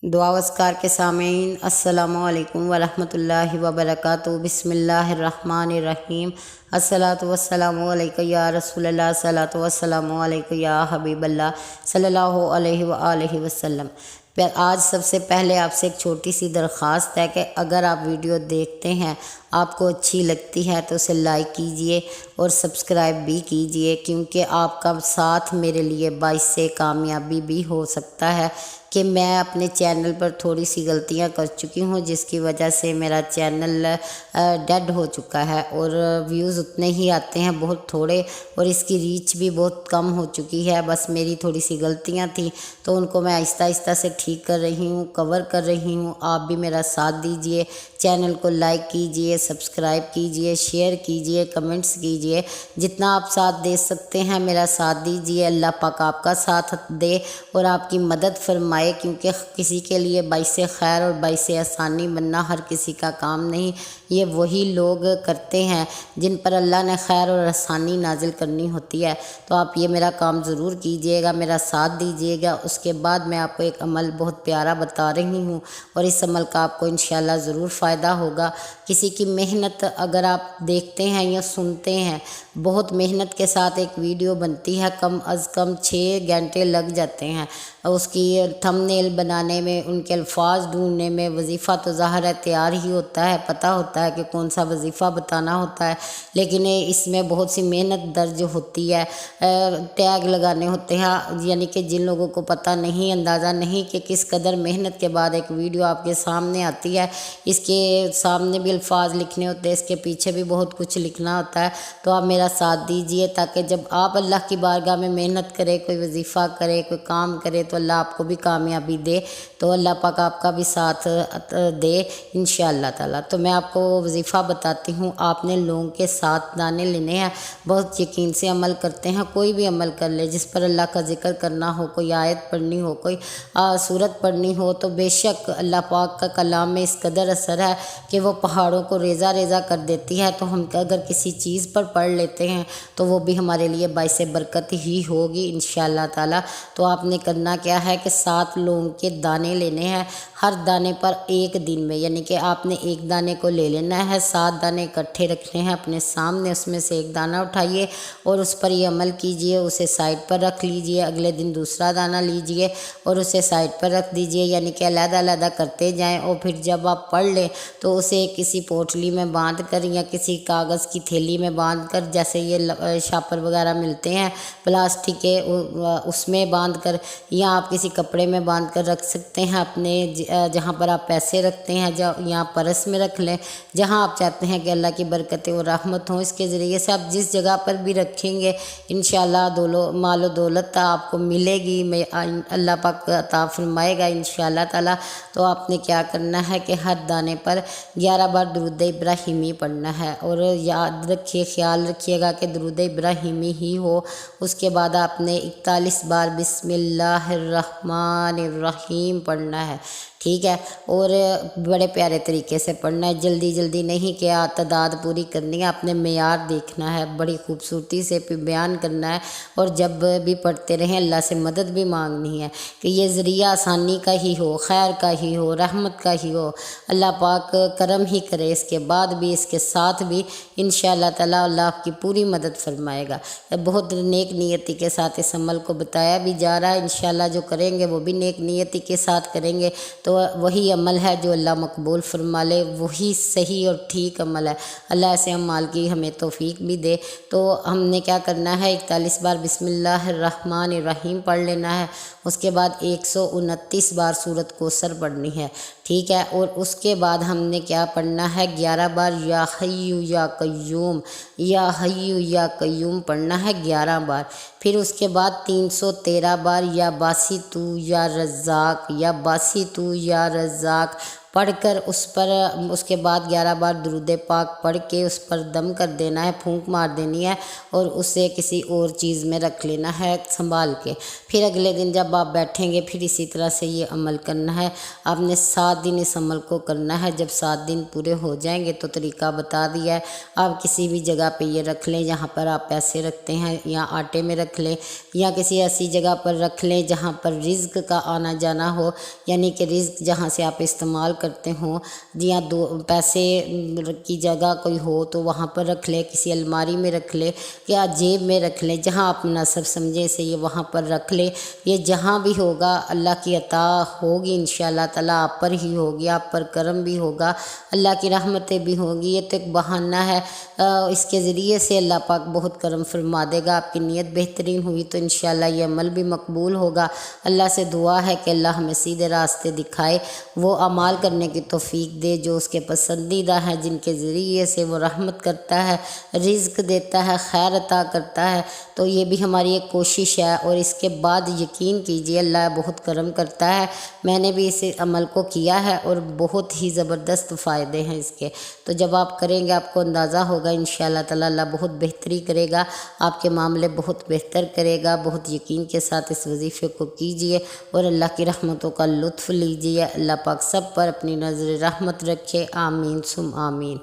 دعا واسکار کے سامعین، السلام علیکم ورحمۃ اللہ وبرکاتہ۔ بسم اللہ الرحمن الرحیم۔ الصلاۃ والسلام علیک یا رسول اللہ، الصلاۃ والسلام علیک یا حبیب اللہ صلی اللہ علیہ وآلہ وسلم۔ آج سب سے پہلے آپ سے ایک چھوٹی سی درخواست ہے کہ اگر آپ ویڈیو دیکھتے ہیں، آپ کو اچھی لگتی ہے تو اسے لائک کیجئے اور سبسکرائب بھی کیجئے، کیونکہ آپ کا ساتھ میرے لیے باعث کامیابی بھی ہو سکتا ہے کہ میں اپنے چینل پر تھوڑی سی غلطیاں کر چکی ہوں، جس کی وجہ سے میرا چینل ڈیڈ ہو چکا ہے اور ویوز اتنے ہی آتے ہیں، بہت تھوڑے، اور اس کی ریچ بھی بہت کم ہو چکی ہے۔ بس میری تھوڑی سی غلطیاں تھیں تو ان کو میں آہستہ آہستہ سے ٹھیک کر رہی ہوں، کور کر رہی ہوں۔ آپ بھی میرا ساتھ دیجئے، چینل کو لائک کیجئے، سبسکرائب کیجئے، شیئر کیجئے، کمنٹس کیجئے، جتنا آپ ساتھ دے سکتے ہیں میرا ساتھ دیجئے۔ اللہ پاک آپ کا ساتھ دے اور آپ کی مدد فرمائے، کیونکہ کسی کے لیے باعث خیر اور باعث آسانی بننا ہر کسی کا کام نہیں، یہ وہی لوگ کرتے ہیں جن پر اللہ نے خیر اور آسانی نازل کرنی ہوتی ہے۔ تو آپ یہ میرا کام ضرور کیجئے گا، میرا ساتھ دیجئے گا۔ اس کے بعد میں آپ کو ایک عمل بہت پیارا بتا رہی ہوں اور اس عمل کا آپ کو انشاءاللہ ضرور فائدہ ہوگا۔ کسی کی محنت اگر آپ دیکھتے ہیں یا سنتے ہیں، بہت محنت کے ساتھ ایک ویڈیو بنتی ہے، کم از کم 6 گھنٹے لگ جاتے ہیں اس کی تھم نیل بنانے میں، ان کے الفاظ ڈھونڈنے میں۔ وظیفہ تو ظاہر ہے تیار ہی ہوتا ہے، پتہ ہوتا ہے کہ کون سا وظیفہ بتانا ہوتا ہے، لیکن اس میں بہت سی محنت درج ہوتی ہے، ٹیگ لگانے ہوتے ہیں، یعنی کہ جن لوگوں کو پتہ نہیں، اندازہ نہیں کہ کس قدر محنت کے بعد ایک ویڈیو آپ کے سامنے آتی ہے۔ اس کے سامنے بھی الفاظ لکھنے ہوتے ہیں، اس کے پیچھے بھی بہت کچھ لکھنا ہوتا ہے۔ تو آپ میرا ساتھ دیجئے تاکہ جب آپ اللہ کی بارگاہ میں محنت کرے، کوئی وظیفہ کرے، کوئی کام کرے، تو اللہ آپ کو بھی کامیابی دے، تو اللہ پاک آپ کا بھی ساتھ دے انشاءاللہ تعالیٰ۔ تو میں آپ کو وظیفہ بتاتی ہوں۔ آپ نے لونگ کے 7 دانے لینے ہیں، بہت یقین سے عمل کرتے ہیں، کوئی بھی عمل کر لے جس پر اللہ کا ذکر کرنا ہو، کوئی آیت پڑھنی ہو، کوئی سورت پڑھنی ہو، تو بے شک اللہ پاک کا کلام میں اس قدر اثر ہے کہ وہ پہاڑوں کو ریزہ ریزہ کر دیتی ہے۔ تو ہم اگر کسی چیز پر پڑھ لیتے ہیں تو وہ بھی ہمارے لیے باعث برکت ہی ہوگی انشاءاللہ تعالیٰ۔ تو آپ نے کرنا کیا ہے کہ 7 لونگ کے دانے لینے ہیں، ہر دانے پر 1 دن میں، یعنی کہ آپ نے 1 دانے کو لے لینا ہے، 7 دانے اکٹھے رکھنے ہیں اپنے سامنے، اس میں سے 1 دانہ اٹھائیے اور اس پر یہ عمل کیجئے، اسے سائڈ پر رکھ لیجئے۔ اگلے دن دوسرا دانہ لیجئے اور اسے سائڈ پر رکھ دیجئے، یعنی کہ علیحدہ علیحدہ کرتے جائیں، اور پھر جب آپ پڑھ لیں تو اسے کسی پوٹلی میں باندھ کر یا کسی کاغذ کی تھیلی میں باندھ کر، جیسے یہ شاپر وغیرہ ملتے ہیں پلاسٹک کے، اس میں باندھ کر، یا آپ کسی کپڑے میں باندھ کر رکھ سکتے ہیں اپنے جہاں پر آپ پیسے رکھتے ہیں، یا پرس میں رکھ لیں، جہاں آپ چاہتے ہیں کہ اللہ کی برکتیں اور رحمت ہوں۔ اس کے ذریعے سے آپ جس جگہ پر بھی رکھیں گے انشاءاللہ مال و دولت آپ کو ملے گی، اللہ پاک عطا فرمائے گا انشاءاللہ تعالیٰ۔ تو آپ نے کیا کرنا ہے کہ ہر دانے پر 11 بار درود ابراہیمی پڑھنا ہے، اور یاد رکھیے، خیال رکھیے گا کہ درود ابراہیمی ہی ہو۔ اس کے بعد آپ نے 41 بار بسم اللہ الرحمن الرحیم پڑھنا ہے، ٹھیک ہے، اور بڑے پیارے طریقے سے پڑھنا ہے، جلدی جلدی نہیں کہ تعداد پوری کرنی ہے، اپنے معیار دیکھنا ہے، بڑی خوبصورتی سے بیان کرنا ہے، اور جب بھی پڑھتے رہیں اللہ سے مدد بھی مانگنی ہے کہ یہ ذریعہ آسانی کا ہی ہو، خیر کا ہی ہو، رحمت کا ہی ہو، اللہ پاک کرم ہی کرے، اس کے بعد بھی، اس کے ساتھ بھی انشاءاللہ تعالیٰ اللہ آپ کی پوری مدد فرمائے گا۔ بہت نیک نیتی کے ساتھ اس عمل کو بتایا بھی جا رہا ہے، انشاءاللہ جو کریں گے وہ بھی نیک نیتی کے ساتھ کریں گے تو وہی عمل ہے جو اللہ مقبول فرما لے، وہی صحیح اور ٹھیک عمل ہے۔ اللہ ایسے اعمال کی ہمیں توفیق بھی دے۔ تو ہم نے کیا کرنا ہے، 41 بار بسم اللہ الرحمن الرحیم پڑھ لینا ہے، اس کے بعد 129 بار سورۃ کوثر پڑھنی ہے، ٹھیک ہے، اور اس کے بعد ہم نے کیا پڑھنا ہے، 11 بار یا حیّ یا قیوم، یا حیّ یا قیوم پڑھنا ہے 11 بار۔ پھر اس کے بعد 313 بار یا باسی تو یا رزاق، یا باسی تو یا رزاق پڑھ کر اس کے بعد 11 بار درود پاک پڑھ کے اس پر دم کر دینا ہے، پھونک مار دینی ہے اور اسے کسی اور چیز میں رکھ لینا ہے سنبھال کے۔ پھر اگلے دن جب آپ بیٹھیں گے پھر اسی طرح سے یہ عمل کرنا ہے۔ آپ نے 7 دن اس عمل کو کرنا ہے۔ جب 7 دن پورے ہو جائیں گے تو طریقہ بتا دیا ہے، آپ کسی بھی جگہ پہ یہ رکھ لیں جہاں پر آپ پیسے رکھتے ہیں، یا آٹے میں رکھ لیں یا کسی ایسی جگہ پر رکھ لیں جہاں پر رزق کا آنا جانا ہو، یعنی کہ رزق جہاں سے آپ استعمال کرتے ہوں، یا پیسے کی جگہ کوئی ہو تو وہاں پر رکھ لیں، کسی الماری میں رکھ لیں یا جیب میں رکھ لیں، جہاں آپ مناسب سمجھیں سے یہ وہاں پر رکھ لیں۔ یہ جہاں بھی ہوگا اللہ کی عطا ہوگی انشاءاللہ تعالیٰ، آپ پر ہی ہوگی، آپ پر کرم بھی ہوگا، اللہ کی رحمتیں بھی ہوگی۔ یہ تو ایک بہانہ ہے، اس کے ذریعے سے اللہ پاک بہت کرم فرما دے گا۔ آپ کی نیت بہترین ہوئی تو انشاءاللہ یہ عمل بھی مقبول ہوگا۔ اللہ سے دعا ہے کہ اللہ ہمیں سیدھے راستے دکھائے، وہ اعمال کرنے کی توفیق دے جو اس کے پسندیدہ ہیں، جن کے ذریعے سے وہ رحمت کرتا ہے، رزق دیتا ہے، خیر عطا کرتا ہے۔ تو یہ بھی ہماری ایک کوشش ہے، اور اس کے بعد یقین کیجئے اللہ بہت کرم کرتا ہے۔ میں نے بھی اس عمل کو کیا ہے اور بہت ہی زبردست فائدے ہیں اس کے۔ تو جب آپ کریں گے آپ کو اندازہ ہوگا انشاءاللہ تعالیٰ اللہ بہت بہتری کرے گا، آپ کے معاملے بہت بہتر کرے گا۔ بہت یقین کے ساتھ اس وظیفے کو کیجئے اور اللہ کی رحمتوں کا لطف لیجئے۔ اللہ پاک سب پر اپنی نظر رحمت رکھے، آمین ثم آمین۔